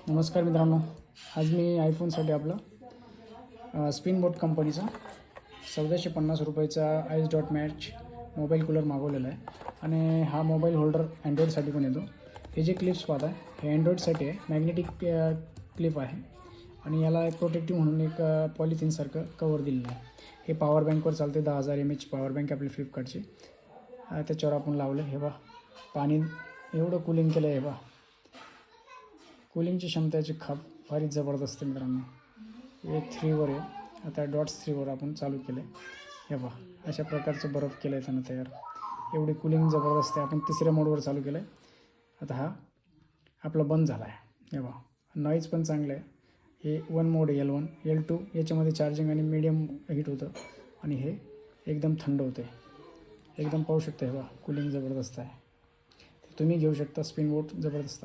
नमस्कार मित्रांनो, आज मी आयफोनसाठी आपलं स्पिन बोट कंपनीचा 1450 रुपयाचा ice dot match mobile cooler मागवलेला आहे. आणि हा मोबाईल होल्डर अँड्रॉईडसाठी पण येतो. हे जे क्लिप्स पाहता हे अँड्रॉईडसाठी आहे. मॅग्नेटिक क्लिप आहे आणि याला एक प्रोटेक्टिव्ह म्हणून एक पॉलिथिनसारखं कवर दिलेलं आहे. हे पॉवर बँकवर चालते. 10,000 mAh पॉवर बँक आपली फ्लिपकार्टची. त्याच्यावर आपण लावलं. हे बा पाणी एवढं कूलिंग केलं आहे. हे बा कूलिंगची क्षमताची खाप फारच जबरदस्त आहे मित्रांनो. हे 3वर आहे. आता डॉट्स 3वर आपण चालू केलं आहे. हे बा अशा प्रकारचं बर्फ केलं आहे त्यानं तयार. एवढी कूलिंग जबरदस्त आहे. आपण 3ऱ्या मोडवर चालू केलं आहे. आता हा आपला बंद झाला आहे. हे बा नॉईज पण चांगलं आहे. हे 1 मोड आहे, L1 L2. याच्यामध्ये चार्जिंग आणि मीडियम हीट होतं आणि हे एकदम थंड होते. एकदम पाहू शकता. हे बा कूलिंग जबरदस्त आहे. तुम्ही घेऊ शकता. स्पिन बोट जबरदस्त आहे.